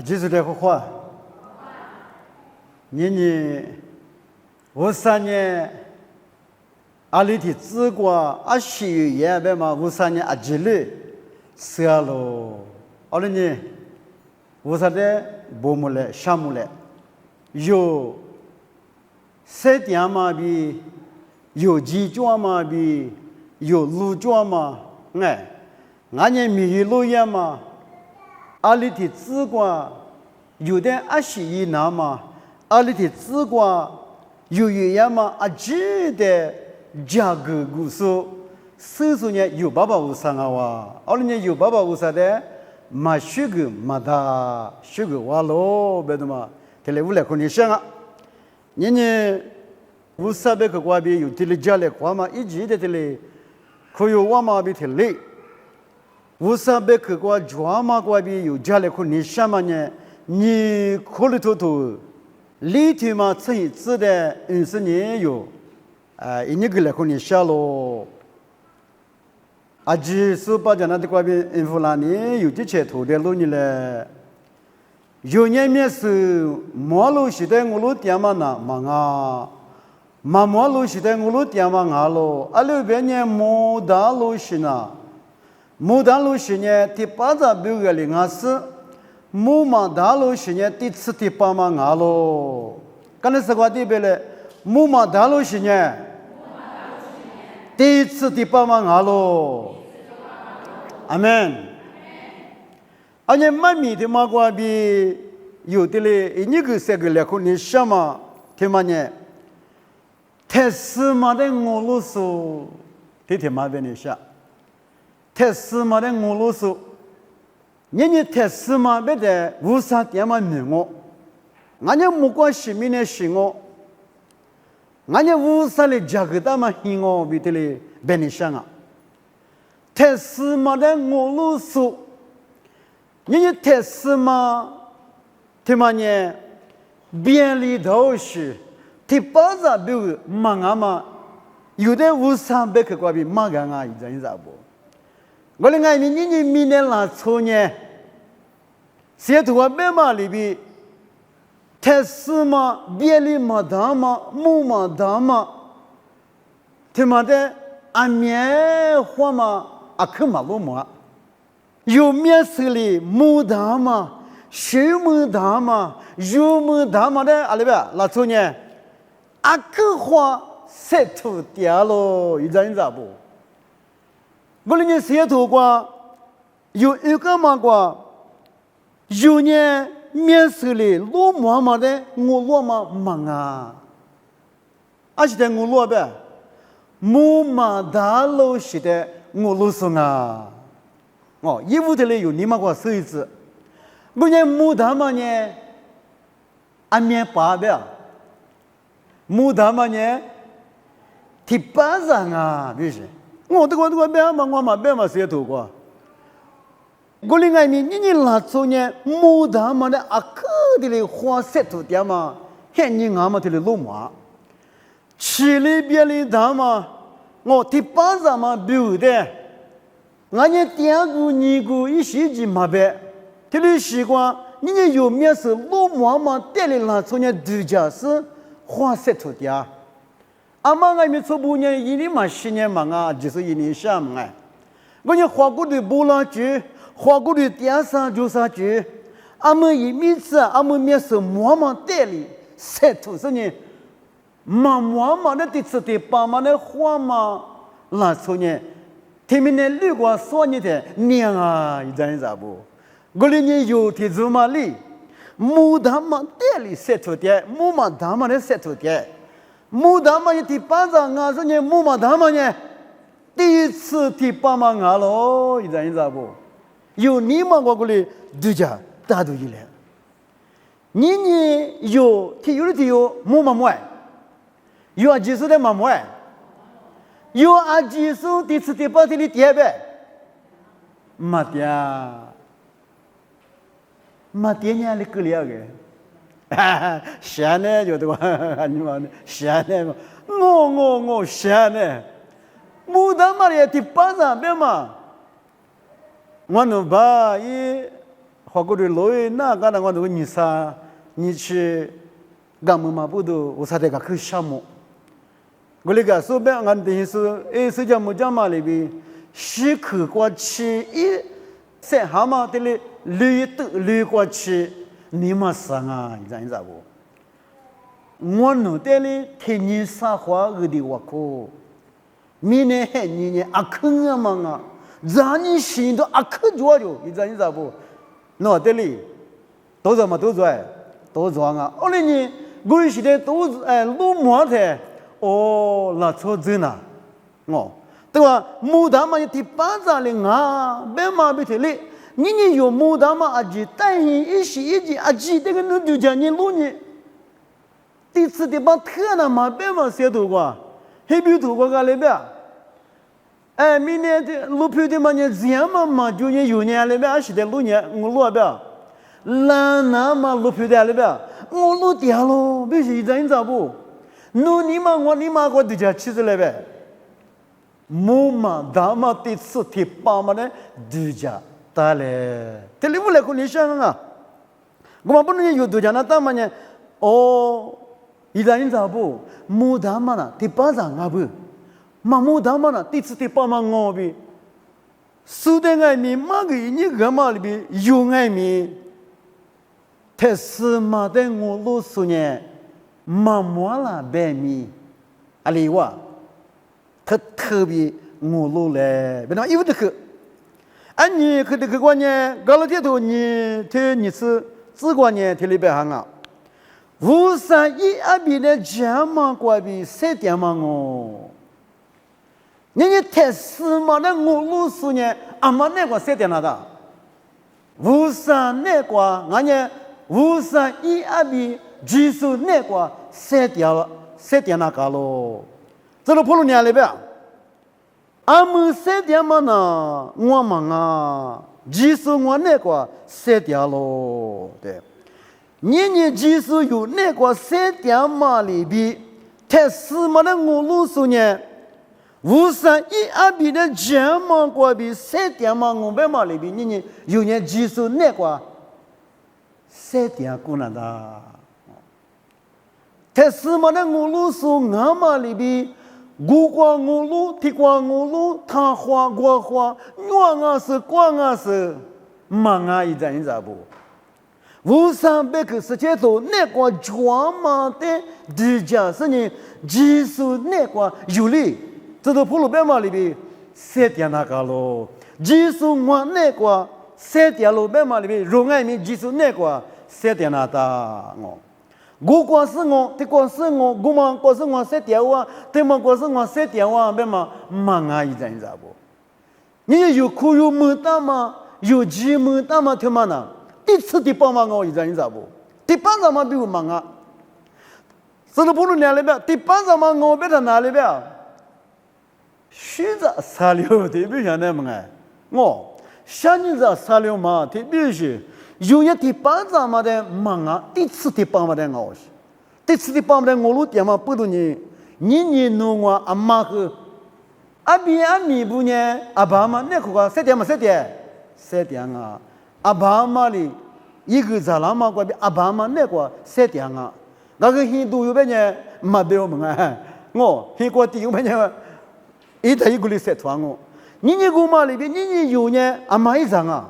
就是这个话，你我3年阿里的资过10月呗嘛，我3年吉利死了，后来呢，我啥的不木嘞，啥木嘞，有7点嘛比，有几桩嘛比，有6桩嘛，俺年米路也嘛。阿里的资过有的21拿嘛，阿里的资过有月嘛记得价格故事，40年有853啊哇，20年有853的，马学个马达学个哇喽，别的嘛，这里无来可你想啊，你50个瓜比有这里家里瓜嘛，一直的这里可有哇嘛比这里。50个瓜抓嘛瓜比有家里可你想嘛呢？你可里头里头嘛趁子的20年有，一个来可你想咯。就是把家那的瓜比富兰呢有这些土的路呢嘞，有年面是马路时代我路点嘛那嘛啊，马路时代我路点嘛啊咯，阿六边呢马大路是那。木大路是呢，第8个标个零24，木马大路是呢，第7、第8嘛啊咯。刚才是话对不嘞？木马大路是呢，第7、第8嘛啊咯。阿门。而且满米的马瓜比有的嘞，你个这个来看你什么？听嘛呢？太司马的我路数，听嘛别你想。太司马的我路数，你太司马别的50点嘛名我，俺家木瓜西面的是我，俺家50的价格大嘛是我别的嘞别你想啊，太司马的我路数，你太司马，听嘛呢？便利头是，第8个比如忙啊嘛，有的50百克瓜比忙啊一阵子不。我们看你明年拿出呢，写图啊白马里边，太司马、便利马大马、木马大马，他妈的按面花嘛，可马路嘛，有面色里木大马、水木大马、油木大马的阿里边拿出呢，可花写图掉了，一阵子不。我们写图过，有一个嘛过，有年面试里落马嘛的，我落嘛忙啊，而且在我落呗，木马大路是的我路上啊，衣服这里有你嘛过手指，我呢木大嘛呢，面包呗，木大嘛呢，提巴上啊，必须。我这个别嘛，我嘛别嘛写图过。我另外面你拿出呢，木大嘛的可的嘞花写图点嘛，很你俺嘛的嘞路嘛，吃里边里大嘛，我第8个嘛标的，俺呢第2个、2个一时间嘛别，这里习惯你有面是路嘛，这里拿出呢度假是花写图点。阿妈俺们做5年1年嘛10年嘛啊，就是1年3嘛。我呢花过的不拉去，花过的点啥就啥去。阿们一米次，阿们面是妈妈带里，晒土是呢，妈妈的第7、第8嘛的花嘛，拿出呢，他们呢如果说你的娘啊，一阵子不，我呢有的做嘛哩，木大嘛带里晒土的，木嘛大嘛的晒土的。木大嘛第8个啊，是呢木嘛大嘛呢，第7、第8嘛啊咯，一阵子不，有你嘛我过来度假大度一来，你有的有木嘛买，有20岁的嘛买，有20岁第7、第8的你点呗，嘛点呢你过来个。闲呢，有的话，你妈呢？闲呢，我闲呢，木大嘛的第8个别嘛，我能把花过的罗伊那个那个那个你啥，你去干么嘛不都我啥的个去项目？我那个说白俺等于是是叫么叫嘛里边，西口过去一三蛤蟆的嘞绿过去，你们啥啊？你知道不？我弄的嘞天你啥话我的我可，明年还年阿坑啊嘛啊，让你心都阿坑住了，你知道不？那的嘞，多少嘛多少哎，多少啊？后来呢，我现在都路毛的。哦，那错真呐，哦，对吧？牡丹嘛，第八章里啊，别嘛别提嘞，你有牡丹嘛？阿吉，但是一时一时阿吉，这个你就讲你路呢，第次第八特那嘛，别嘛写图过，黑笔图过个里边，明年的路票的嘛，你这样嘛，就你有年里边，阿是的路年我路边，那嘛路票的里边，我路掉了，必须这样子不？侬你妈我都叫起来呗，木嘛大嘛第四第八嘛呢都叫打嘞，这里不来跟你想啊，我们不能有都叫那大嘛呢，哦，一旦你咋不木大嘛呢第八章啊不，嘛木大嘛呢第四第八嘛我比，苏的爱米嘛个你个嘛里边有爱米，特斯嘛的我路数呢。妈妈啦，白米，阿里哇，特别我路嘞，别那有的去，你去的去过呢，搞了这头你是只过呢，这里边行啊，53一比的加嘛过比3点嘛哦，你特斯嘛那我路数呢，阿妈那个3点哪的，53那个俺呢53一比。技术那个3点那个咯，这个普罗尼里边，俺们3点嘛呢，我们啊，技术我那个3点咯，对，你技术有那个3点嘛里边，特斯嘛的我路数呢，53一比的加嘛过比3点嘛我们嘛里边，你有呢技术那个3点过那的。特斯嘛的我路是俺嘛里边，我qua我路，提qua我路，他花我花，我啊是光啊是，忙啊一阵一阵不。5300个世界头那个专门的地价是你技术那个有利，这都普罗边嘛里边3点那个咯，技术我那个3点路边嘛里边，容易米技术那个3点那的哦。我过是我，他过是我，我嘛过是我3点啊，他嘛过是我3点啊，别嘛忙啊一阵一阵不？你有苦有牡丹嘛，有鸡牡丹嘛，他嘛呢？第次第八嘛我一阵一阵不？第八章嘛比我忙啊，这都不如两里边，第八章嘛我别在哪里边？虚着36的比现在么哎，我像你这36嘛，特别是。有一第八章嘛的忙啊，第四第八嘛的熬是，第四第八嘛的我路点嘛不多你弄我阿妈去，阿比阿米不呢？阿爸嘛那个3点嘛3点啊，阿爸嘛哩一个咋啦嘛个比阿爸嘛那个3点啊，那个印度有边呢？没得我们啊，我印国地有边呢？一台一个哩3团我，你个嘛里边你有呢？阿妈一张啊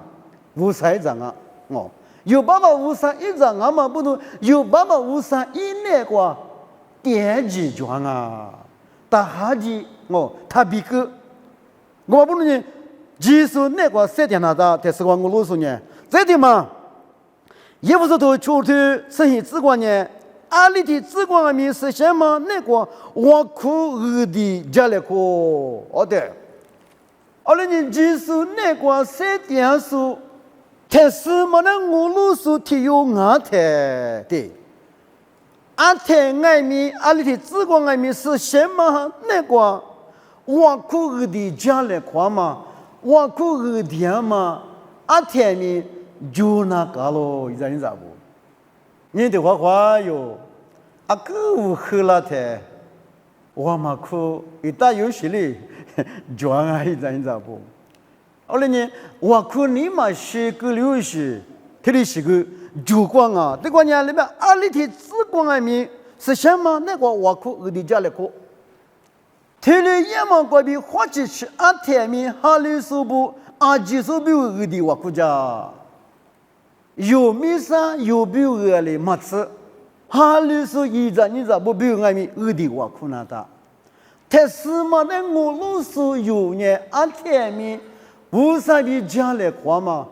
，53张啊。哦，有851张俺们不能有851那个电击装啊，打哈机哦，他比个我不能呢，技术那个3点那的，但是我路数呢，这点嘛，也不是都出头生意之光呢，阿里的之光面是什么？那个我苦二的加了个，哦对，阿里的技术那个3点数。特斯嘛的我路数体有阿台的，阿台外面阿里的紫光外面是什么？那个我苦二的加了块嘛，我苦二的嘛，阿台面就那个咯，你咋不？你的话哟，阿个乌黑了台，我嘛苦一打游戏里，就啊，你咋不？后来呢，我看你嘛是个留学，这里是个主光啊，这个年里面阿里提自光里面是什么？那个瓦库我的家里库，这里也么过比或者是阿天面哈里苏布阿吉苏比我的瓦库家，有米啥有比我的马子，哈里苏一直你咋不比我面我的瓦库那哒？但是嘛，那我老是有呢，阿天面为啥比家里宽嘛？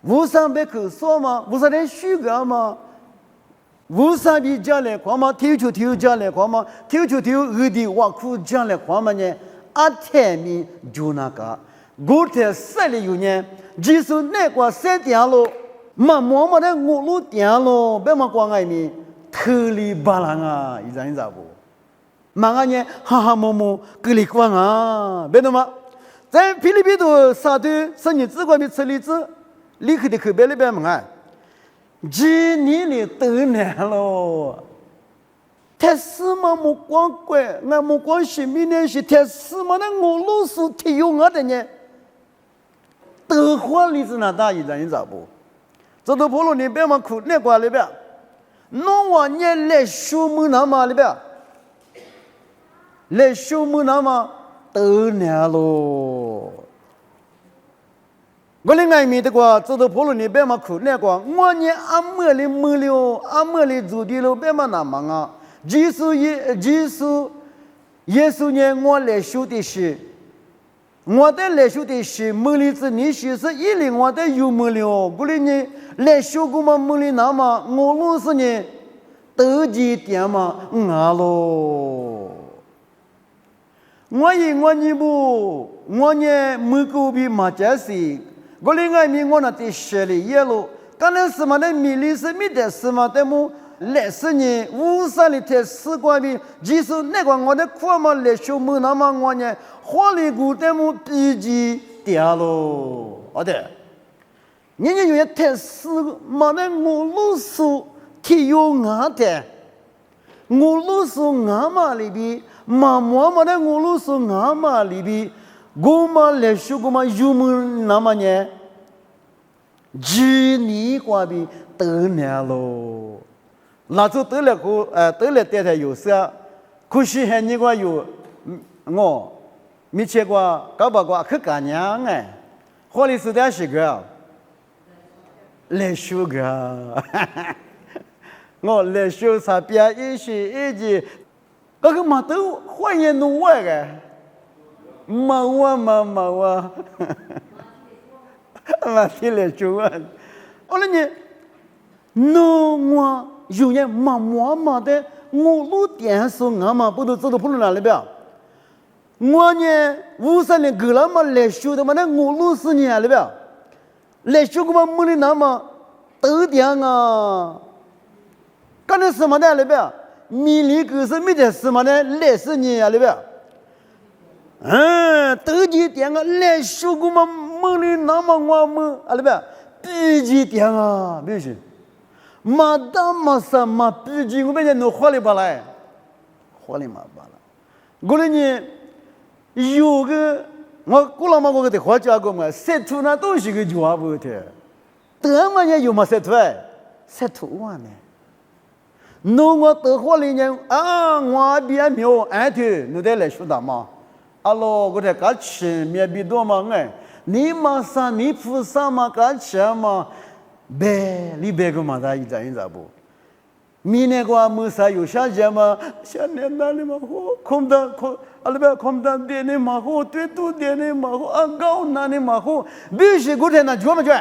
为啥别口说嘛？为啥连虚个嘛？为啥比家里宽嘛？天就天家里宽嘛？天就天我的瓦库家里宽嘛呢？阿天面就那个，我在山里有呢，就是那个山顶咯，嘛的我路顶咯，别嘛光外面特里巴郎啊，一张不？马上呢，哈哈摸摸，格里光啊，别懂吗？在菲律宾的沙堆，是你自个的吃荔枝，立刻的口碑里边嘛啊，几年里都难咯。他是嘛目光怪，俺目光是明年是他是嘛那我老是提用我的呢，德化荔枝那大一张你咋不？这都跑了你别嘛苦那块里边，弄完年来修木那嘛里边。来修木那么都难咯。我另外面的话，这都跑了你别嘛苦那个，我呢阿莫里没了，阿莫里做的了，别嘛那忙啊。耶稣呢，我来修的是，我的来修的是莫里子，你是一零我的有没了，我里呢来修过嘛莫里那么，我老是呢得几点嘛啊咯。我呢不，我呢没够比马家是，我另外面我那的学了耶喽，刚才什么的米里是米的什么的么，来是呢五三里的四关比，其实那个我的苦嘛来修么那么我呢，花里古的么笔记掉喽，好的，人家有些特殊嘛的我老是提有俺的，我老是俺嘛里边。嘛的我老是俺嘛里边，我嘛来说我嘛有么那么呢？几年过比得了咯，那就得了个得了带他有事，可惜还你个有我，没见过搞不过去干娘哎，后来是点是个来说个，我来说啥别一些一句。那个嘛都欢迎弄我个，冇啊，嘛听来说啊，我那你弄我有人嘛的，我路电视俺嘛不都知道不能哪里边，我呢50年够了嘛来说的嘛那我路是哪里边，来说个嘛没的那么都点啊，刚才什么的那边。米里狗是没得什么呢？来是你呀，里边。都几点啊？来修个嘛，梦里那么我们啊里边，比几点啊？必须。马达马什么比几？我们家弄花里巴来，花里嘛巴拉。我那呢有个我过了嘛，我给他花家个嘛，晒土那东西个就话不的，得嘛也有嘛晒土哎，晒土完呢。弄我得火里呢啊！我别苗安头，你得来说的嘛。阿罗，我在干吃面比多嘛哎，你嘛啥你菩萨嘛干吃嘛，别你别个嘛他一咋不？明年个没啥有啥节嘛？下年那里嘛好，空阿里边空单点的嘛好，对多点的嘛好，安高那里嘛好，必须过天那做嘛做，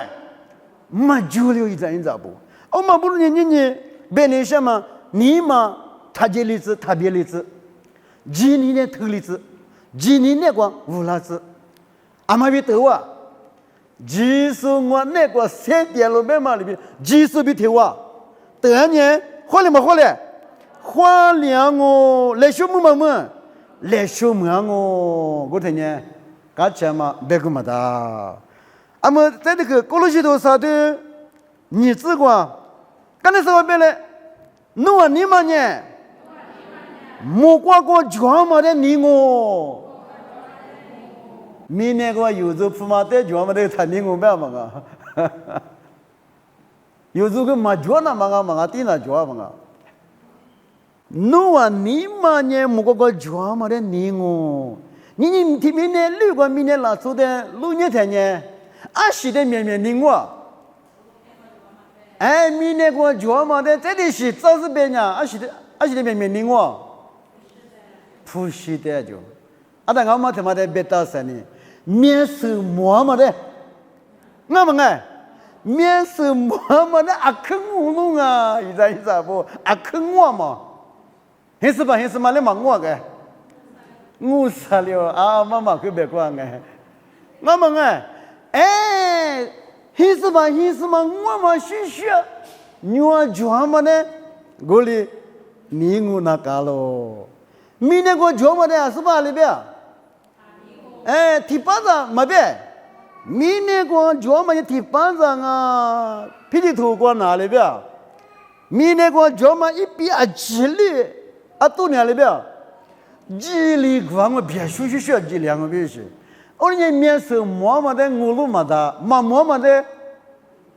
嘛做了一咋不？我嘛不如你。别人什么？你嘛，他这例子，他别例子，几年的头例子，几年那个无拉子，阿妈别头啊！即使我那个3点路边嘛里边，即使别头啊，第二年花了嘛花了，花了我来修木嘛，来修木我，我听呢，干钱嘛别个嘛的，阿么在这个高楼西头啥的，你只管。刚才说别来，弄完你嘛呢？莫挂个全嘛的你我，明年个有时铺嘛的全嘛的谈你我办嘛个，有这个嘛脚那嘛地那脚嘛，侬啊你嘛呢木个脚嘛的你哦，你听明年六个明年拉出的六年前呢，20的面你我，哎，明年个脚嘛的这里是早是别呢，20的面你我，不是的就，但我们他妈的别打死你，面是么嘛的，我们哎。面是么嘛的阿坑我弄啊，一咋不阿坑我嘛？还是嘛来忙我个，我啥了啊？妈妈可别管个，我们哎，还是嘛我嘛需要，你话做嘛呢？我哩你我那干咯，明年我做嘛的是吧里边？哎，提巴子没别。明年光脚嘛也提班上啊，霹雳头光哪里边？明年光脚嘛一比啊几里啊多年里边，几里光我别说几两个别说，我那面是么嘛的我路嘛的，么嘛的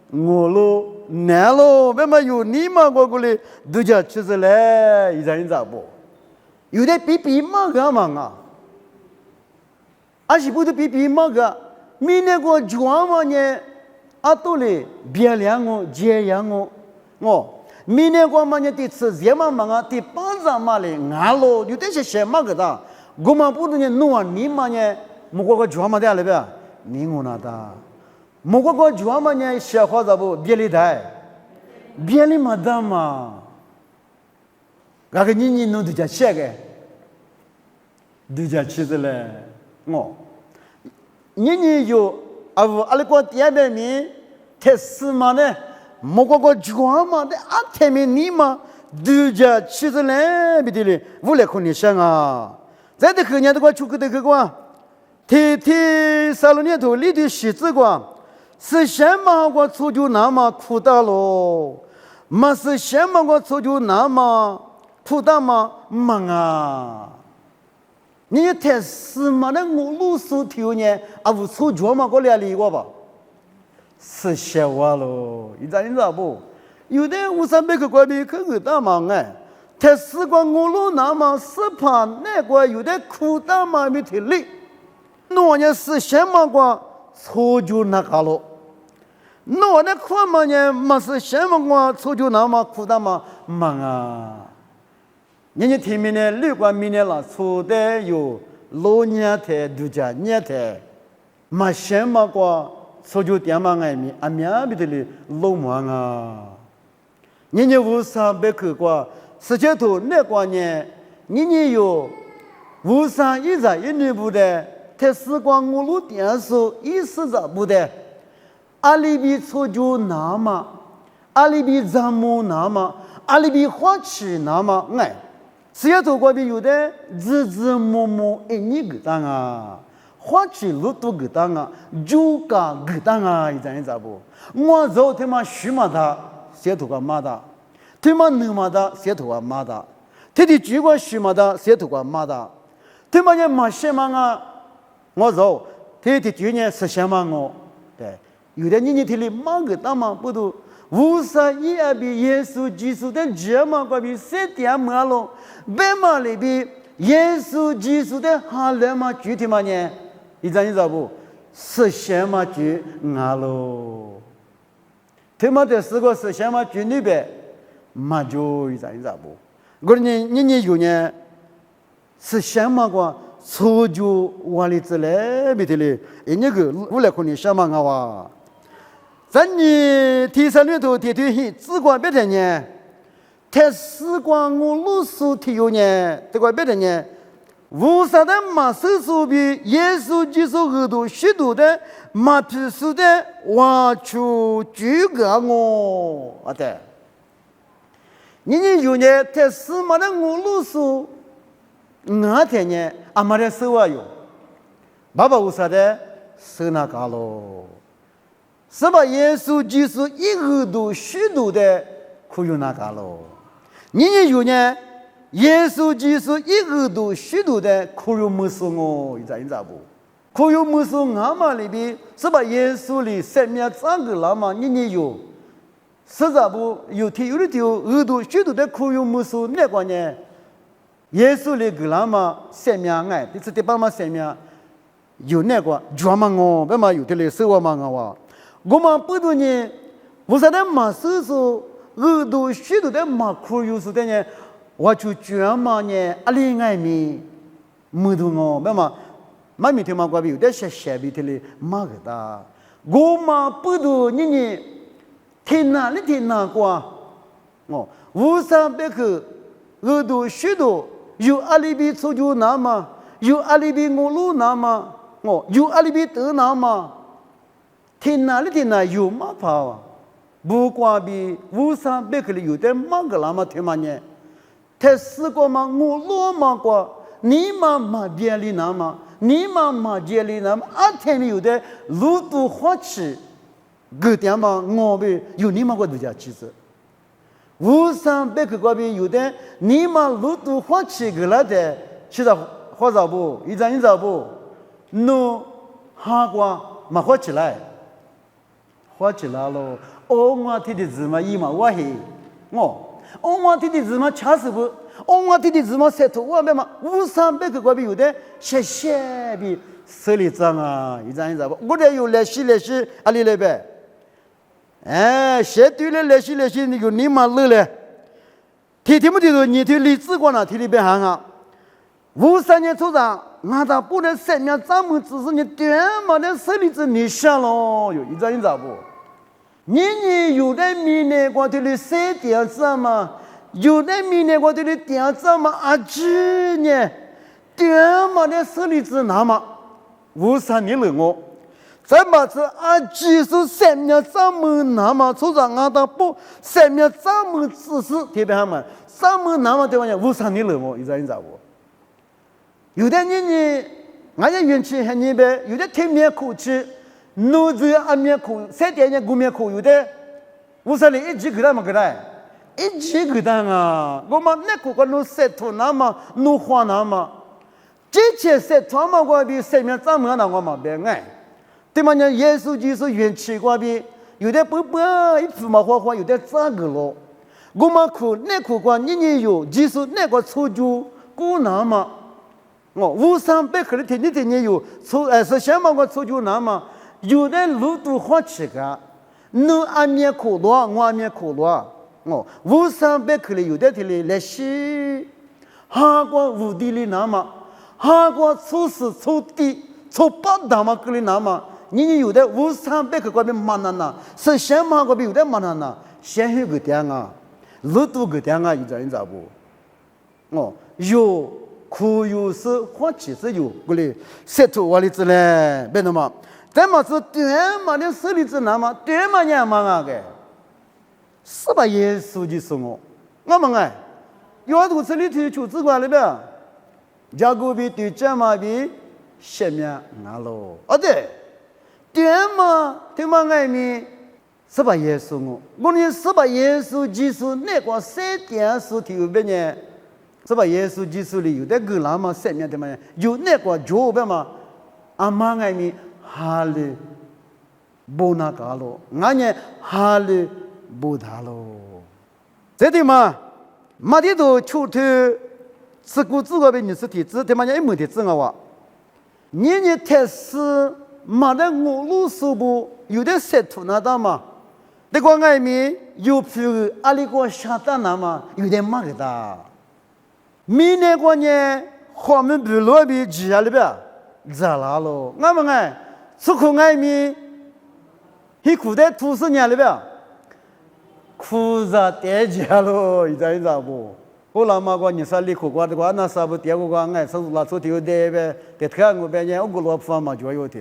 我路难咯，别嘛有你嘛我过来都叫吃着嘞，一咋不？有的比嘛个嘛啊，是不是比嘛个？明年个脚嘛呢，啊都嘞别两个这样我，明年个嘛呢第次什么嘛啊第帮上嘛嘞，俺咯有的是什么个的，我们不能弄啊你嘛呢，莫个脚嘛的了呗，你我那的，莫个脚嘛呢小伙子不别里台，别里嘛的嘛，那个你弄都叫写个，都叫吃的嘞，我。你有啊？阿拉个第二边面，特斯嘛呢？莫个脚嘛的啊，前面你嘛，都叫吃着嘞，别的嘞，无来看你想啊。在这去年的个出去的个个，天3、6年头里的写字个，是什么个出就那么苦大咯？没是什么个出就那么苦大吗？忙啊！你太死嘛？那我路数条呢？啊，无错脚嘛？过来理我吧，是笑话咯！你知道不？有的500-300个怪别可大嘛哎，太死光我路那么是怕那个有的苦大嘛没体力，那呢是什么个错就那个咯？那呢苦嘛呢？没是什么个错就那么苦大嘛忙啊！你听明年6个明年了，错的有6年的度假年的，没什么个错就点嘛爱米，面比的哩老忙啊！你500个个世界头那个呢？你有531部的，他时光我路电视140部的，阿里比错就那么，阿里比咱们那么，阿里比花期那么爱。世界头过边有的日默一年个当啊，花期路多个当啊，就个个当啊，一咋不？我走他妈虚嘛的，写头个嘛的，他妈能嘛的，写头个嘛的，他的举个虚嘛的，写头个嘛的，他妈也嘛些嘛啊，我走，他的举呢是些嘛我，对，有的人他里嘛个当嘛不都。51啊比耶稣基督的这么个比7点嘛咯，白嘛里比耶稣基督的哈来嘛具体嘛呢？你知道不？是什么具啊咯？他妈的是个是什么具里边嘛就你知道不？我你有呢？是什么个错就完了之类别的嘞？那个我来看你什么啊哇？咱你第3年头提推只管别的呢，他时光我路数提有呢，这个别的呢，无啥的马手手比耶稣基督耳朵许多的马皮书的挖出举个我啊对，你有呢，他时嘛的我路数，我天呢，阿妈的手啊有，爸爸无啥的手那个咯。是把耶稣基督一个都许多的可有那个咯？你有呢？耶稣基督一个都许多的可有没事哦？你咋不？可有没事？俺们里边是把耶稣的生命长个了嘛？你有实在不有天有的条耳朵许多的苦有无数那个呢？耶稣的个那么生命爱，这是第八嘛生命有那个专门哦，别嘛有的嘞生活嘛哇，我们不多呢，我说的嘛是说耳朵许多的嘛苦有是的呢，我就专门呢阿里爱咪没多哦，别嘛，妈咪听嘛过比有的些比的嘞嘛个哒，我们不多呢，听哪里听哪个哦，无上别去耳朵许多。有阿里比出就那么，有阿里比我路那么，哦，有阿里比得那么，听哪里听哪有嘛跑啊？不管比无上别个里有点忙个那么听嘛呢？他试过嘛，我路嘛过，你嘛别里那么，你嘛别里那么，阿天里有的路途花起，个点嘛我比有你嘛个度假其实。无上别个嗰边有的，你嘛路途花起个了的，其实花少不？一张不？侬哈瓜嘛花起来，花起来咯。我天的字嘛，伊嘛我嘿，我天的字嘛恰是不？我天的字嘛塞头我咩嘛？无上别个嗰边有的，谢比手里脏啊，一张不？我这有来西阿里来呗。哎，谁对了来西那个你妈乐嘞？天天不听说你对理智过呢，天天别喊啊！53年组长，俺他不能生命咱们只是你短嘛的手里子你想咯，有一张不？你有的明年我对你3点子嘛，有的明年我对你点子嘛啊几年，短嘛的手里子那么53年了我。怎么是技术生命咱们那么组长俺他不生命咱们只是特别他们咱们那么对吧？53年了我，一张不？有的人呢，俺也运气很那边，有的天面苦吃，脑子暗面苦，3点5面苦，有的50年一直给他们给他，一直给他啊！我们那苦个弄石头那么弄花那么，这些石头嘛我比生命咱们那我嘛别爱。对嘛？呢，耶稣就是运气过比，有的不一副嘛花，有的咋个咯？我们苦那苦过，你有，就是那个出就过那么，5300可能天有出是想嘛个出就那么，有的路途好吃个，你阿面苦多，我阿面苦多，5300可能有的天里来西，哈个无地里那么，哈个出事出地出八大嘛可里那么。你有的5300个国民马那那，是先马国民有的马那那，先有个点啊，路途个点啊，一张不？有苦有是或其实有，过来石头瓦里子嘞，别那么，咱们是短嘛的手里子那么，短嘛年嘛啊个，是吧？耶稣就是我们哎，有多这里头求子管了呗，加个比对这嘛比下面那喽，对。对嘛？对嘛？爱咪是把耶稣我呢是把耶稣基督那个3点是条边呢，是把耶稣基督里有的个那么生命的嘛，有那个脚边嘛，阿妈爱咪哈利不那个咯，俺呢哈利不他咯，这对嘛？马蒂都出头自古自个边你是体质，对嘛？也没体质啊，你特是。马的我路手部有的石头那大嘛，那个外面有皮阿里个下蛋那嘛，有点马个大。明年过年花门不落比几下里边，咋啦咯？俺们哎，出口外面，一苦在20年里边，苦着跌价咯，一咋不？后来嘛个你说你苦过的话，那啥不跌过个哎，是拉出头的呗，得看我别人我个老婆嘛就有的。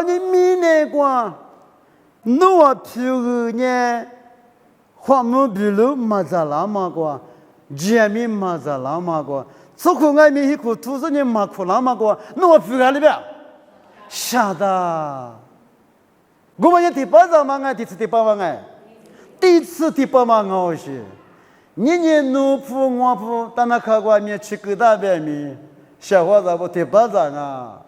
你明年过，我皮个呢，花木皮路马扎拉嘛过，前面马扎拉嘛过，出口外面一口20年马苦拉嘛过，我皮个里边，吓的。我们也第8张嘛，第次第8万哎，第次第8万我是，年奴仆我仆，但那看过面去个大边面，小伙子不第8张啊。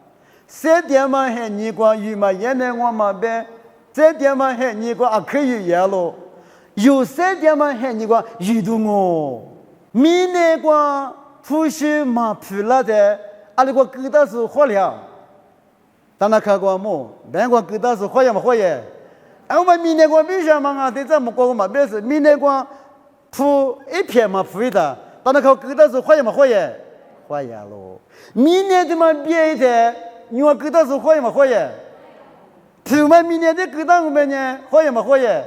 3点嘛还你光鱼嘛，原来我嘛呗，3点嘛还你光可以也咯。有些点嘛很你个遇到我，明年个不是嘛皮了的，阿里个疙瘩是火了，当然看过么？别个疙瘩是火也嘛火也，我们明年个为什么啊？对咱们国嘛别是明年个铺一片嘛铺的，当然看疙瘩是火也嘛火也，火也咯。明年的嘛别的，你话疙瘩是火也嘛火也，铺嘛明年的疙瘩我们呢火也嘛火也。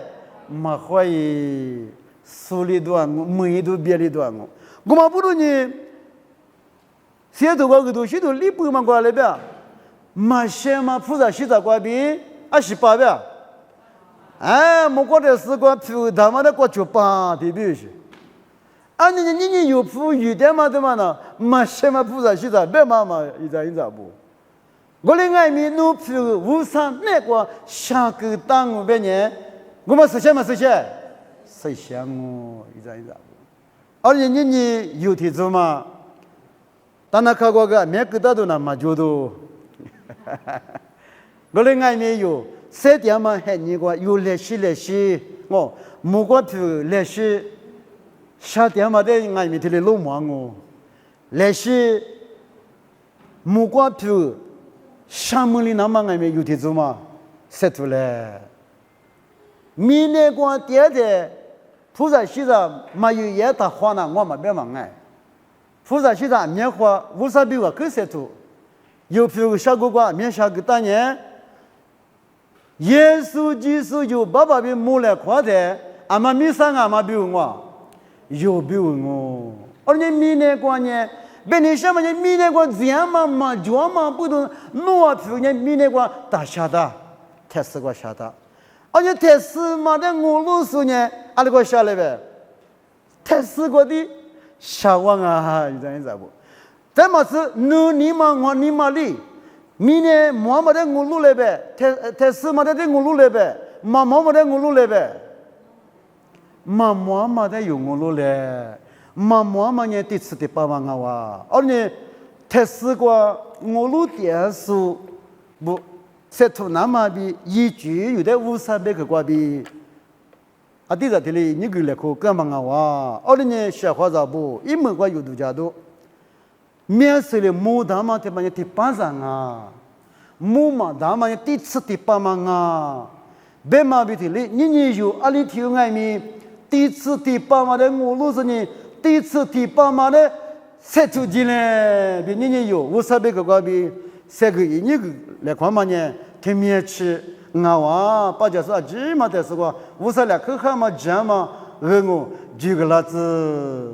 嘛可以苏里多安，每都别里多安。我们不如呢，写头个都写头里不嘛过来呗，嘛写嘛菩萨写在过边，28呗。哎，我过的是个皮他妈的过去8的必须。啊，你有皮有的嘛的嘛呢？嘛写嘛菩萨写在别嘛一咋不？我另外面弄皮无上那个下个当我别呢。我们实现嘛实现，实现哦，一张，而且你有提出嘛？当然看过个，每个大都那么觉得，我另外面有3点嘛，还你个有历史，哦，没个皮历史，7点嘛的外面的老忙哦，历史没个皮，项目里那么外面有提出嘛，写出来。明年光爹的菩萨西藏没有也他花呢，我们别忙哎。菩萨西藏棉花无啥比我更适合，有譬如下个光棉下个当年，耶稣基督有爸爸比母来夸的，阿妈米上阿妈比我，有比我，而且明年光呢，别你什么呢？明年光这样嘛，这嘛不懂，我譬如呢，明年光大下的，太死过下的。而且太死嘛的我路数呢，阿里个下来呗，太死过的下网啊，这样子不？咱们是你嘛我你嘛哩，明年妈妈的我路来呗，太死嘛的我路来呗，妈妈的我路来呗，妈妈的有我路来，妈妈呢第次第8万啊哇，而且太死过我路点数不。在土那么比一句有的500-300个瓜比，啊，第三天里你给来口干嘛啊哇？而且小伙子不一门瓜有度假度，面试的木他妈的嘛第8上啊，木嘛他妈第7第8嘛啊，别嘛比的里你有阿里条外面第7第8嘛的我路是呢第7第8嘛的塞出进来，比你有500个瓜比。这个你个来看嘛呢？天面吃，我把这说这嘛的是个，52来口喊嘛讲嘛，我举个例子。